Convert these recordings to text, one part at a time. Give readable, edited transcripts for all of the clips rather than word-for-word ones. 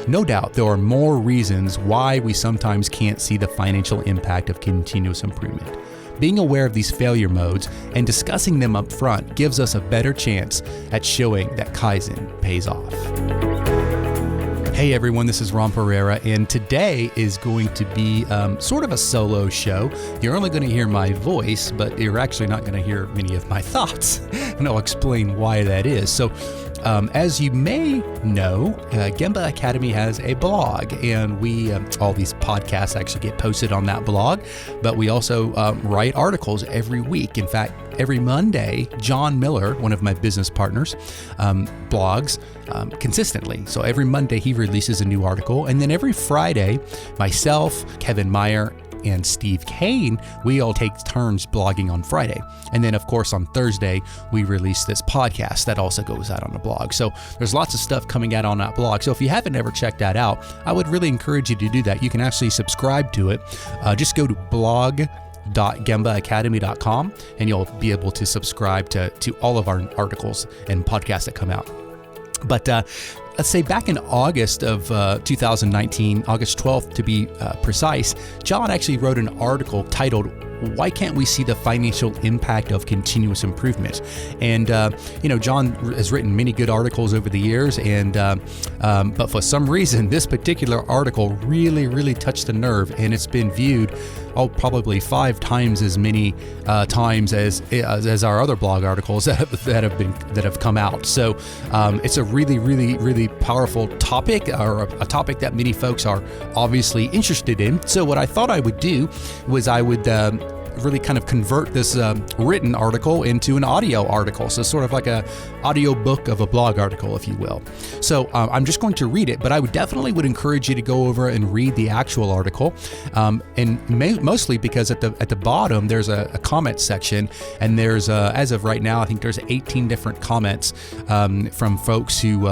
No doubt there are more reasons why we sometimes can't see the financial impact of continuous improvement. Being aware of these failure modes and discussing them up front gives us a better chance at showing that Kaizen pays off. Hey everyone, this is Pereira, and today is going to be sort of a solo show. You're only going to hear my voice, but you're actually not going to hear many of my thoughts, and I'll explain why that is. So, as you may know, Gemba Academy has a blog, and we all these podcasts actually get posted on that blog, but we also write articles every week. In fact, every Monday, John Miller, one of my business partners, blogs consistently. So every Monday he releases a new article, and then every Friday, myself, Kevin Meyer, and Steve Kane, we all take turns blogging on Friday. And then, of course, on Thursday, we release this podcast that also goes out on the blog. So there's lots of stuff coming out on that blog. So if you haven't ever checked that out, I would really encourage you to do that. You can actually subscribe to it. Just go to blog.gembaacademy.com and you'll be able to subscribe to all of our articles and podcasts that come out. But let's say back in August of 2019, August 12th to be precise, John actually wrote an article titled, "Why Can't We See the Financial Impact of Continuous Improvement?" And, John has written many good articles over the years, and but for some reason, this particular article really touched a nerve, and it's been viewed probably 5 times as many times as our other blog articles that have come out. So it's a really powerful topic, or a topic that many folks are obviously interested in. So what I thought I would do was I would really kind of convert this written article into an audio article. So sort of like a audio book of a blog article, if you will. So I'm just going to read it, but I would encourage you to go over and read the actual article. And mostly because at the bottom, there's a comment section, and there's, as of right now, I think there's 18 different comments from folks who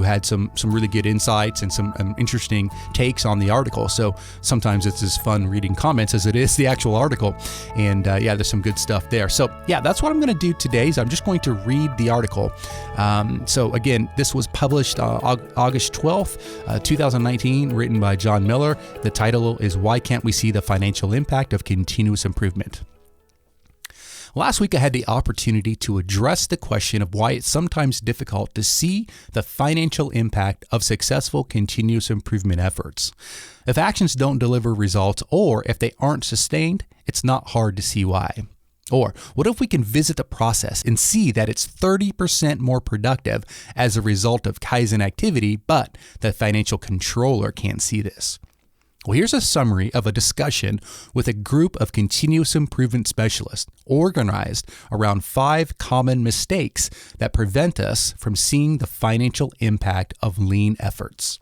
had some really good insights and some interesting takes on the article. So sometimes it's as fun reading comments as it is the actual article. And there's some good stuff there. So that's what I'm going to do today. Is I'm just going to read the article. So again, this was published August 12th, 2019, written by John Miller. The title is "Why Can't We See the Financial Impact of Continuous Improvement?" Last week, I had the opportunity to address the question of why it's sometimes difficult to see the financial impact of successful continuous improvement efforts. If actions don't deliver results, or if they aren't sustained, it's not hard to see why. Or what if we can visit the process and see that it's 30% more productive as a result of Kaizen activity, but the financial controller can't see this? Well, here's a summary of a discussion with a group of continuous improvement specialists organized around 5 common mistakes that prevent us from seeing the financial impact of lean efforts.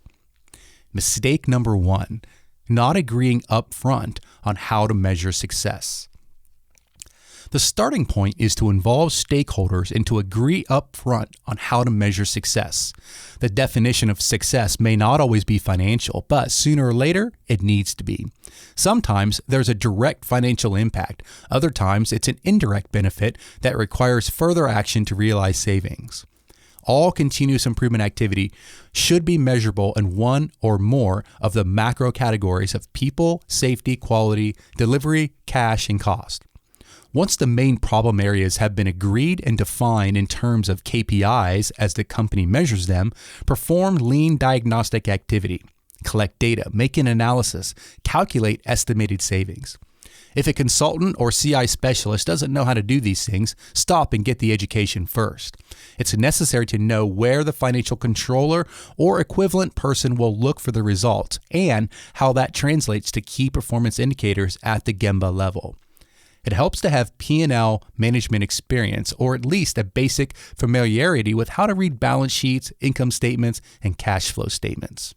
Mistake number 1, not agreeing upfront on how to measure success. The starting point is to involve stakeholders and to agree up front on how to measure success. The definition of success may not always be financial, but sooner or later, it needs to be. Sometimes there's a direct financial impact. Other times, it's an indirect benefit that requires further action to realize savings. All continuous improvement activity should be measurable in one or more of the macro categories of people, safety, quality, delivery, cash, and cost. Once the main problem areas have been agreed and defined in terms of KPIs as the company measures them, perform lean diagnostic activity, collect data, make an analysis, calculate estimated savings. If a consultant or CI specialist doesn't know how to do these things, stop and get the education first. It's necessary to know where the financial controller or equivalent person will look for the results and how that translates to key performance indicators at the Gemba level. It helps to have P&L management experience, or at least a basic familiarity with how to read balance sheets, income statements, and cash flow statements.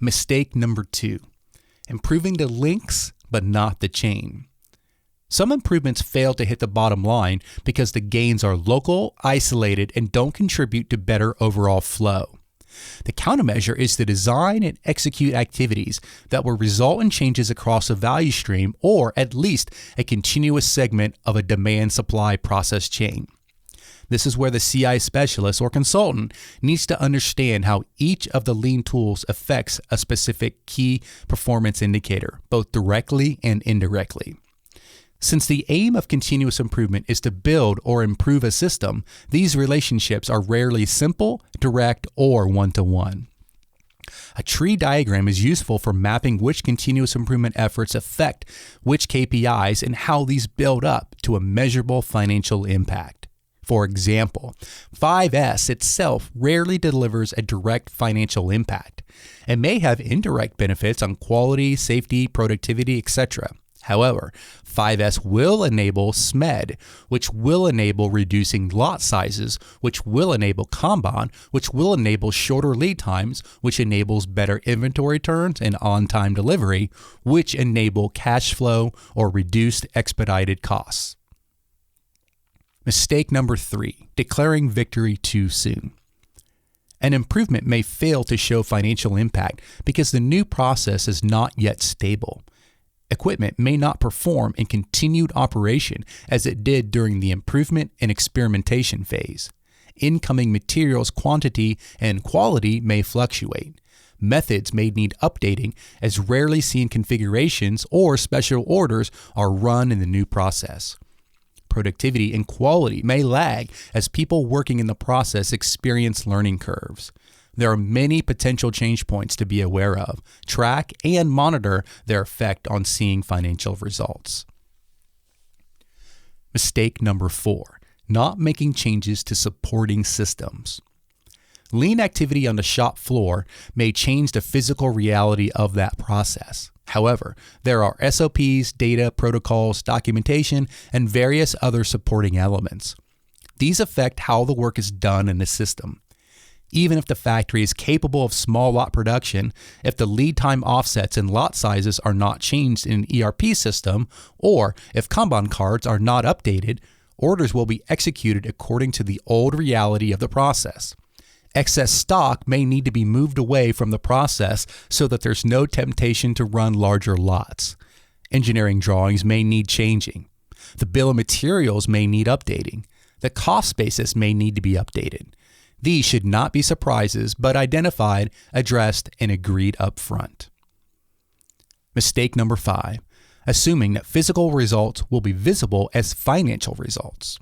Mistake number 2, improving the links but not the chain. Some improvements fail to hit the bottom line because the gains are local, isolated, and don't contribute to better overall flow. The countermeasure is to design and execute activities that will result in changes across a value stream, or at least a continuous segment of a demand-supply process chain. This is where the CI specialist or consultant needs to understand how each of the lean tools affects a specific key performance indicator, both directly and indirectly. Since the aim of continuous improvement is to build or improve a system, these relationships are rarely simple, direct, or one-to-one. A tree diagram is useful for mapping which continuous improvement efforts affect which KPIs and how these build up to a measurable financial impact. For example, 5S itself rarely delivers a direct financial impact. It may have indirect benefits on quality, safety, productivity, etc. However, 5S will enable SMED, which will enable reducing lot sizes, which will enable Kanban, which will enable shorter lead times, which enables better inventory turns and on-time delivery, which enable cash flow or reduced expedited costs. Mistake number 3, declaring victory too soon. An improvement may fail to show financial impact because the new process is not yet stable. Equipment may not perform in continued operation as it did during the improvement and experimentation phase. Incoming materials quantity and quality may fluctuate. Methods may need updating as rarely seen configurations or special orders are run in the new process. Productivity and quality may lag as people working in the process experience learning curves. There are many potential change points to be aware of, track, and monitor their effect on seeing financial results. Mistake number 4, not making changes to supporting systems. Lean activity on the shop floor may change the physical reality of that process. However, there are SOPs, data, protocols, documentation, and various other supporting elements. These affect how the work is done in the system. Even if the factory is capable of small lot production, if the lead time offsets and lot sizes are not changed in an ERP system, or if Kanban cards are not updated, orders will be executed according to the old reality of the process. Excess stock may need to be moved away from the process so that there's no temptation to run larger lots. Engineering drawings may need changing. The bill of materials may need updating. The cost basis may need to be updated. These should not be surprises, but identified, addressed, and agreed up front. Mistake number 5, assuming that physical results will be visible as financial results.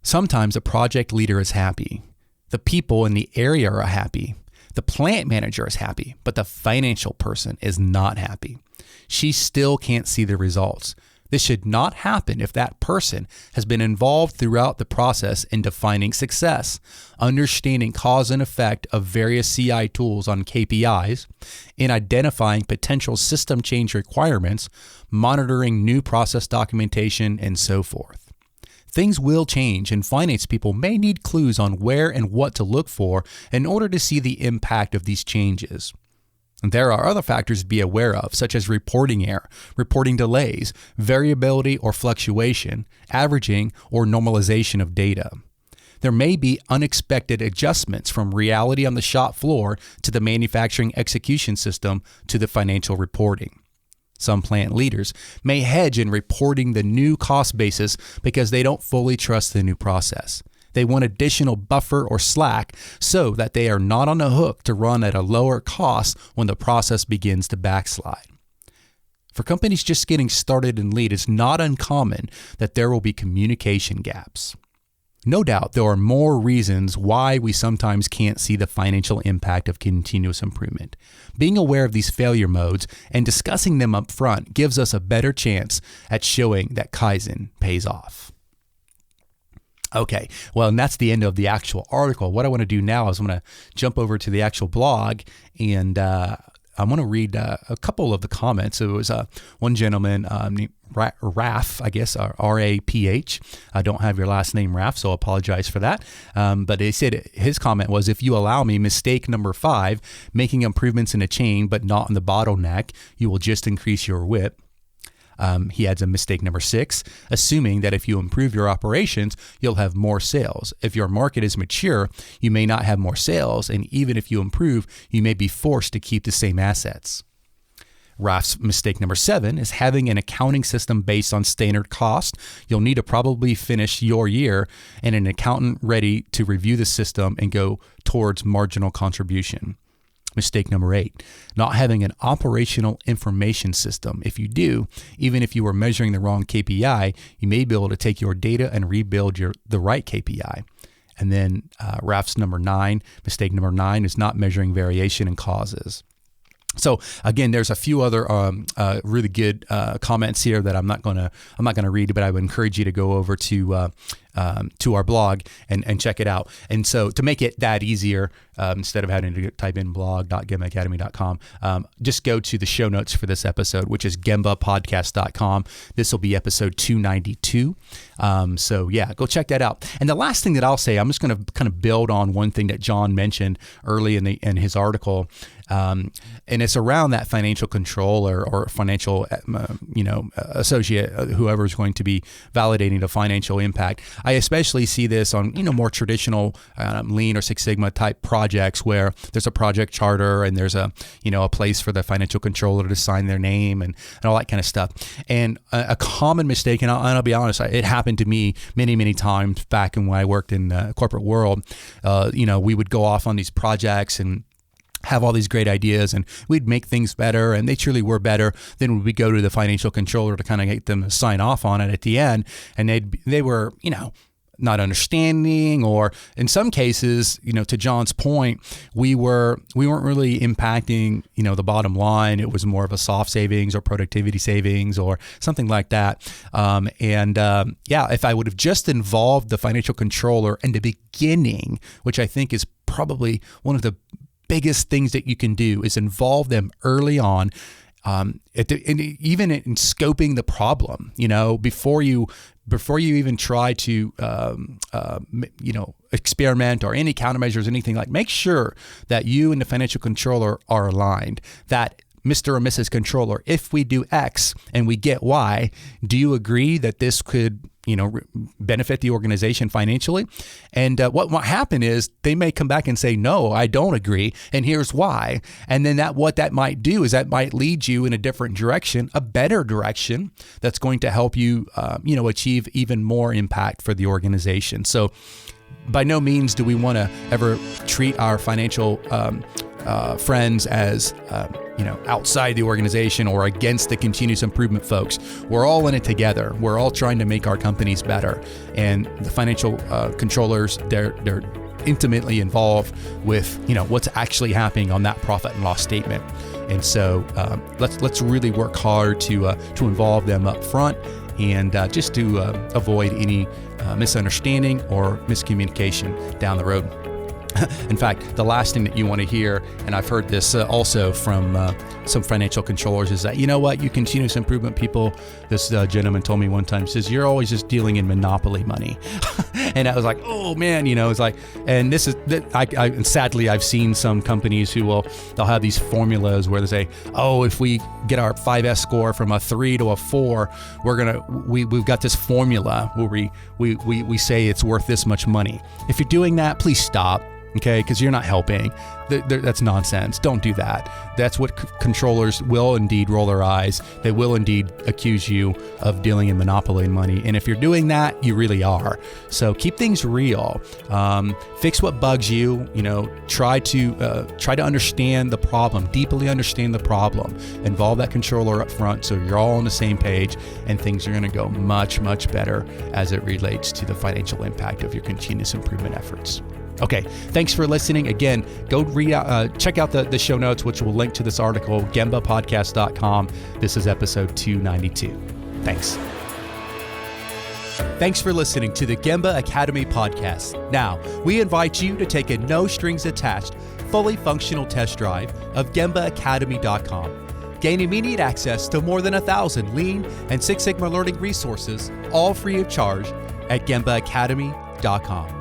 Sometimes a project leader is happy. The people in the area are happy. The plant manager is happy, but the financial person is not happy. She still can't see the results. This should not happen if that person has been involved throughout the process in defining success, understanding cause and effect of various CI tools on KPIs, in identifying potential system change requirements, monitoring new process documentation, and so forth. Things will change, and finance people may need clues on where and what to look for in order to see the impact of these changes. There are other factors to be aware of, such as reporting error, reporting delays, variability or fluctuation, averaging or normalization of data. There may be unexpected adjustments from reality on the shop floor to the manufacturing execution system to the financial reporting. Some plant leaders may hedge in reporting the new cost basis because they don't fully trust the new process. They want additional buffer or slack so that they are not on the hook to run at a lower cost when the process begins to backslide. For companies just getting started in lean, it's not uncommon that there will be communication gaps. No doubt there are more reasons why we sometimes can't see the financial impact of continuous improvement. Being aware of these failure modes and discussing them up front gives us a better chance at showing that Kaizen pays off. Okay, well, and that's the end of the actual article. What I want to do now is I'm going to jump over to the actual blog, and I'm going to read a couple of the comments. So it was one gentleman named Raph, I guess, R-A-P-H. I don't have your last name, Raph, so I apologize for that. But he said his comment was, if you allow me, mistake number 5, making improvements in a chain but not in the bottleneck, you will just increase your WIP. He adds a mistake number 6, assuming that if you improve your operations, you'll have more sales. If your market is mature, you may not have more sales, and even if you improve, you may be forced to keep the same assets. Raf's mistake number 7 is having an accounting system based on standard cost. You'll need to probably finish your year and an accountant ready to review the system and go towards marginal contribution. Mistake number 8, not having an operational information system. If you do, even if you were measuring the wrong KPI, you may be able to take your data and rebuild the right KPI. And then Raf's mistake number 9 is not measuring variation and causes. So again, there's a few other really good comments here that I'm not gonna read, but I would encourage you to go over to our blog and check it out. And so to make it that easier, instead of having to type in blog.gembaacademy.com, just go to the show notes for this episode, which is gembapodcast.com. This will be episode 292. So yeah, go check that out. And the last thing that I'll say, I'm just going to kind of build on one thing that John mentioned early in his article. And it's around that financial controller or financial, associate, whoever is going to be validating the financial impact. I especially see this on, more traditional Lean or Six Sigma type projects where there's a project charter and there's a place for the financial controller to sign their name and all that kind of stuff. And a common mistake, and I'll be honest, it happened to me many, many times back when I worked in the corporate world. We would go off on these projects and have all these great ideas and we'd make things better, and they truly were better. Then we go to the financial controller to kind of get them to sign off on it at the end, and they were, not understanding, or in some cases, to John's point, we weren't really impacting, the bottom line. It was more of a soft savings or productivity savings or something like that. If I would have just involved the financial controller in the beginning, which I think is probably one of the biggest things that you can do, is involve them early on, even in scoping the problem. Before you even try to experiment or any countermeasures, anything like. Make sure that you and the financial controller are aligned. That Mr. or Mrs. Controller, if we do X and we get Y, do you agree that this could benefit the organization financially? And what might happen is they may come back and say, no, I don't agree, and here's why. And then what that might do is that might lead you in a different direction, a better direction that's going to help you, achieve even more impact for the organization. So by no means do we want to ever treat our financial friends as outside the organization or against the continuous improvement folks. We're all in it together. We're all trying to make our companies better. And the financial controllers, they're intimately involved with what's actually happening on that profit and loss statement. And so let's really work hard to involve them up front, and just to avoid any misunderstanding or miscommunication down the road. In fact, the last thing that you want to hear, and I've heard this also from some financial controllers, is that, you continuous improvement people, this gentleman told me one time, says, you're always just dealing in monopoly money. And I was like, oh man, it's like, and this is, and sadly, I've seen some companies they'll have these formulas where they say, oh, if we get our 5S score from a 3 to a 4, we've got this formula where we say it's worth this much money. If you're doing that, please stop. Okay, because you're not helping. That's nonsense. Don't do that. That's what controllers will indeed roll their eyes. They will indeed accuse you of dealing in monopoly money. And if you're doing that, you really are. So keep things real. Fix what bugs you. Try to understand the problem. Deeply understand the problem. Involve that controller up front so you're all on the same page, and things are going to go much, much better as it relates to the financial impact of your continuous improvement efforts. Okay, thanks for listening. Again, go check out the show notes, which will link to this article, gembapodcast.com. This is episode 292. Thanks. Thanks for listening to the Gemba Academy podcast. Now, we invite you to take a no-strings-attached, fully functional test drive of gembaacademy.com. Gain immediate access to more than 1,000 Lean and Six Sigma learning resources, all free of charge, at gembaacademy.com.